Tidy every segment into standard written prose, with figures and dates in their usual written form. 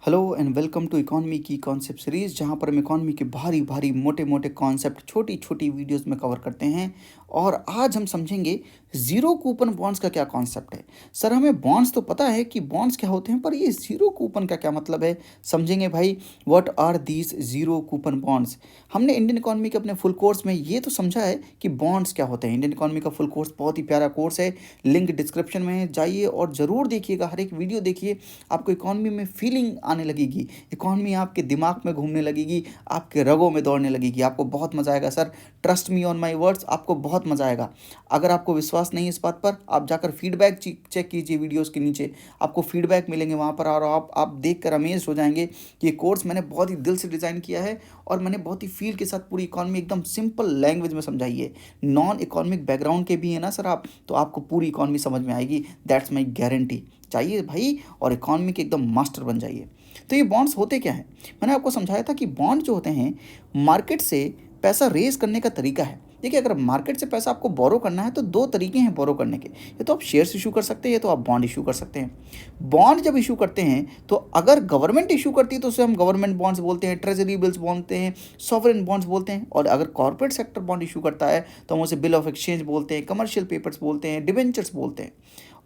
Hello and welcome to economy की concept series, जहाँ पर हम इकॉनमी के भारी भारी मोटे मोटे कॉन्सेप्ट छोटी छोटी वीडियोस में कवर करते हैं। और आज हम समझेंगे ज़ीरो कूपन बॉन्ड्स का क्या कॉन्सेप्ट है। सर, हमें बॉन्ड्स तो पता है कि बॉन्ड्स क्या होते हैं, पर ये ज़ीरो कूपन का क्या मतलब है, समझेंगे भाई। What are these zero coupon bonds. हमने इंडियन इकॉनमी के अपने फुल कोर्स में ये तो समझा है कि बॉन्ड्स क्या होते हैं। इंडियन इकॉनमी का फुल कोर्स बहुत ही प्यारा कोर्स है, लिंक डिस्क्रिप्शन में है, जाइए और ज़रूर देखिएगा, हर एक वीडियो देखिए। आपको इकॉनमी में फीलिंग आने लगेगी, इकॉनमी आपके दिमाग में घूमने लगेगी, आपके रगों में दौड़ने लगेगी, आपको बहुत मज़ा आएगा। Sir, trust me on my words, आपको बहुत मज़ा आएगा। अगर आपको विश्वास नहीं है इस बात पर, आप जाकर फीडबैक चेक कीजिए वीडियोस के नीचे, आपको फीडबैक मिलेंगे वहाँ पर, और आप देख कर अमेज हो जाएंगे कि ये कोर्स मैंने बहुत ही दिल से डिज़ाइन किया है और मैंने बहुत ही फील के साथ पूरी इकॉनमी एकदम सिंपल लैंग्वेज में समझाई है। नॉन इकोनॉमिक बैकग्राउंड के भी है ना सर आप, तो आपको पूरी इकॉनमी समझ में आएगी। That's my guarantee. चाहिए भाई, और इकॉनमी के एकदम मास्टर बन जाइए। तो ये बॉन्ड्स होते क्या हैं, मैंने आपको समझाया था कि बॉन्ड जो होते हैं, मार्केट से पैसा रेज करने का तरीका है। देखिए, अगर मार्केट से पैसा आपको बोरो करना है तो दो तरीके हैं बोरो करने के। ये तो आप शेयर्स इशू कर सकते हैं, या तो आप बॉन्ड इशू कर सकते हैं। बॉन्ड जब इशू करते हैं तो अगर गवर्नमेंट इशू करती है तो उसे हम गवर्नमेंट बॉन्ड्स बोलते हैं, ट्रेजरी बिल्स बोलते हैं, सॉवरेन बॉन्ड्स बोलते हैं। और अगर कॉर्पोरेट सेक्टर बॉन्ड इशू करता है तो हम उसे बिल ऑफ एक्सचेंज बोलते हैं, कमर्शियल पेपर्स बोलते हैं, डिबेंचर्स बोलते हैं।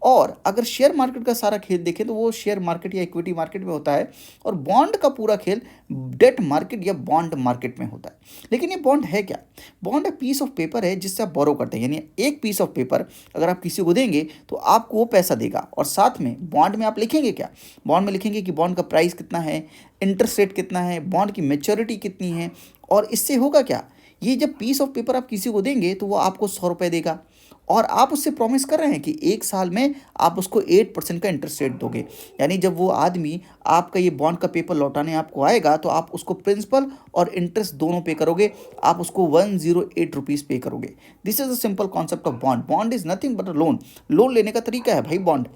और अगर शेयर मार्केट का सारा खेल देखें तो वो शेयर मार्केट या इक्विटी मार्केट में होता है, और बॉन्ड का पूरा खेल डेट मार्केट या बॉन्ड मार्केट में होता है। लेकिन ये बॉन्ड है क्या? बॉन्ड एक पीस ऑफ पेपर है जिससे आप बोरो करते हैं, यानी एक पीस ऑफ पेपर अगर आप किसी को देंगे तो आपको वो पैसा देगा। और साथ में बॉन्ड में आप लिखेंगे क्या? बॉन्ड में लिखेंगे कि बॉन्ड का प्राइस कितना है, इंटरेस्ट रेट कितना है, बॉन्ड की मैच्योरिटी कितनी है। और इससे होगा क्या, ये जब पीस ऑफ पेपर आप किसी को देंगे तो वो आपको 100 रुपये देगा, और आप उससे प्रॉमिस कर रहे हैं कि एक साल में आप उसको 8% का इंटरेस्ट रेट दोगे। यानी जब वो आदमी आपका ये बॉन्ड का पेपर लौटाने आपको आएगा तो आप उसको प्रिंसिपल और इंटरेस्ट दोनों पे करोगे, आप उसको 108 रुपीज़ पे करोगे। This is a simple concept of bond. Bond is nothing but a loan. Loan लेने का तरीका है भाई बॉन्ड।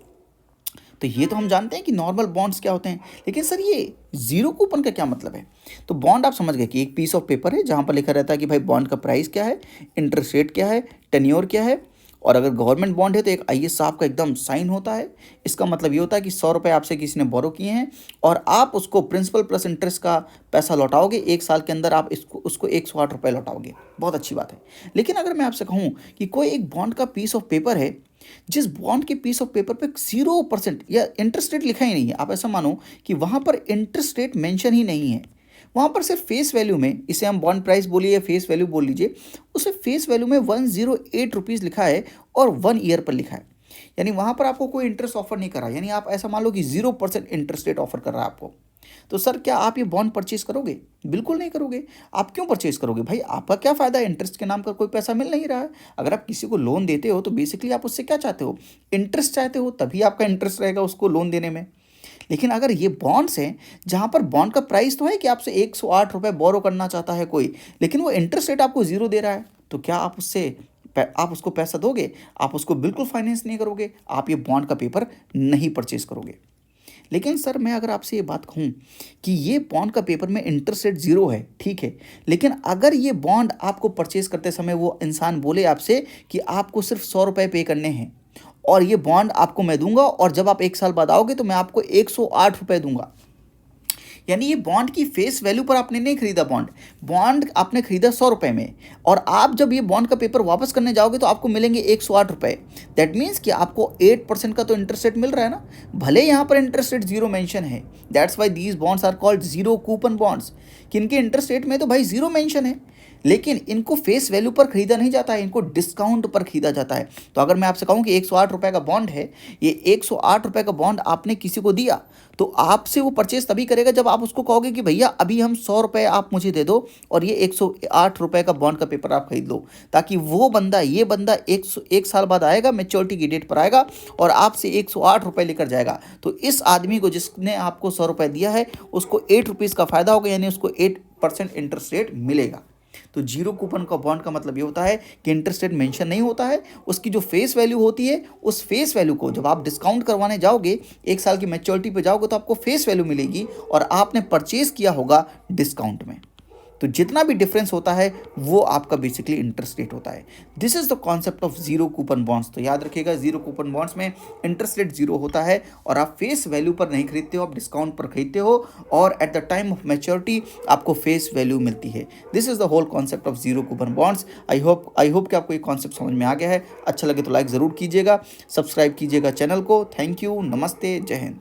तो ये तो हम जानते हैं कि नॉर्मल बॉन्ड्स क्या होते हैं, लेकिन सर ये जीरो कूपन का क्या मतलब है? तो बॉन्ड आप समझ गए कि एक पीस ऑफ पेपर है जहाँ पर लिखा रहता है कि भाई बॉन्ड का प्राइस क्या है, इंटरेस्ट रेट क्या है, टेन्योर क्या है। और अगर गवर्नमेंट बॉन्ड है तो एक आईएएस साहब का एकदम साइन होता है। इसका मतलब ये होता है कि 100 रुपये आपसे किसी ने बोरो किए हैं और आप उसको प्रिंसिपल प्लस इंटरेस्ट का पैसा लौटाओगे एक साल के अंदर, आप इसको उसको 108 रुपये लौटाओगे। बहुत अच्छी बात है। लेकिन अगर मैं आपसे कहूँ कि कोई एक बॉन्ड का पीस ऑफ पेपर है, जिस बॉन्ड के पीस ऑफ पेपर पे 0% या इंटरेस्ट रेट लिखा ही नहीं है, आप ऐसा मानो कि वहाँ पर इंटरेस्ट रेट मेंशन ही नहीं है, वहाँ पर सिर्फ फेस वैल्यू में, इसे हम बॉन्ड प्राइस बोलिए या फेस वैल्यू बोल लीजिए, उसे फेस वैल्यू में 108 रुपीज़ लिखा है और 1 ईयर पर लिखा है। यानी वहाँ पर आपको कोई इंटरेस्ट ऑफर नहीं कर रहा, यानी आप ऐसा मान लो कि 0% इंटरेस्ट रेट ऑफर कर रहा है आपको। तो सर, क्या आप ये बॉन्ड परचेज करोगे? बिल्कुल नहीं करोगे। आप क्यों परचेज करोगे भाई? आपका क्या फ़ायदा है? इंटरेस्ट के नाम का कोई पैसा मिल नहीं रहा है। अगर आप किसी को लोन देते हो तो बेसिकली आप उससे क्या चाहते हो? इंटरेस्ट चाहते हो, तभी आपका इंटरेस्ट रहेगा उसको लोन देने में। लेकिन अगर ये बॉन्ड्स हैं जहाँ पर बॉन्ड का प्राइस तो है कि आपसे 108 रुपये बोरो करना चाहता है कोई, लेकिन वो इंटरेस्ट रेट आपको ज़ीरो दे रहा है, तो क्या आप आप उसको पैसा दोगे? आप उसको बिल्कुल फाइनेंस नहीं करोगे, आप ये बॉन्ड का पेपर नहीं परचेज करोगे। लेकिन सर, मैं अगर आपसे ये बात कहूँ कि ये बॉन्ड का पेपर में इंटरेस्ट रेट ज़ीरो है, ठीक है, लेकिन अगर ये बॉन्ड आपको परचेज करते समय वो इंसान बोले आपसे कि आपको सिर्फ 100 रुपये पे करने हैं और ये बॉन्ड आपको मैं दूंगा, और जब आप एक साल बाद आओगे तो मैं आपको 108 रुपये दूंगा। यानी ये बॉन्ड की फेस वैल्यू पर आपने नहीं खरीदा बॉन्ड, बॉन्ड आपने खरीदा 100 रुपये में, और आप जब ये बॉन्ड का पेपर वापस करने जाओगे तो आपको मिलेंगे 108 रुपये। दैट मीन्स कि आपको 8% का तो इंटरेस्ट रेट मिल रहा है ना, भले यहाँ पर इंटरेस्ट रेट जीरो मेंशन है। That's why these bonds are called zero coupon bonds, कि इनके इंटरेस्ट रेट में तो भाई जीरो मेंशन है, लेकिन इनको फेस वैल्यू पर खरीदा नहीं जाता है, इनको डिस्काउंट पर खरीदा जाता है। तो अगर मैं आपसे कहूँ कि 108 रुपये का बॉन्ड है, ये 108 रुपये का बॉन्ड आपने किसी को दिया तो आपसे वो परचेज तभी करेगा जब आप उसको कहोगे कि भैया अभी हम 100 रुपये आप मुझे दे दो और ये 108 रुपये का बॉन्ड का पेपर आप खरीद लो, ताकि वो बंदा, ये बंदा एक साल बाद आएगा, मेच्योरिटी की डेट पर आएगा और आपसे 108 रुपये लेकर जाएगा। तो इस आदमी को जिसने आपको 100 रुपये दिया है उसको 8 रुपीज़ का फायदा होगा, यानी उसको 8% इंटरेस्ट रेट मिलेगा। तो जीरो कूपन का बॉन्ड का मतलब ये होता है कि इंटरेस्ट रेट मेंशन नहीं होता है, उसकी जो फेस वैल्यू होती है उस फेस वैल्यू को जब आप डिस्काउंट करवाने जाओगे, एक साल की मैच्योरिटी पे जाओगे तो आपको फेस वैल्यू मिलेगी और आपने परचेज किया होगा डिस्काउंट में। तो जितना भी डिफरेंस होता है वो आपका बेसिकली इंटरेस्ट रेट होता है। This is the concept of zero coupon bonds. तो याद रखिएगा, जीरो कूपन बॉन्ड्स में इंटरेस्ट रेट जीरो होता है और आप फेस वैल्यू पर नहीं खरीदते हो, आप डिस्काउंट पर खरीदते हो और at the time of maturity आपको फेस वैल्यू मिलती है। This is the whole concept of zero coupon bonds. I hope कि आपको ये कॉन्सेप्ट समझ में आ गया है। अच्छा लगे तो लाइक ज़रूर कीजिएगा, सब्सक्राइब कीजिएगा चैनल को। थैंक यू, नमस्ते, जय हिंद।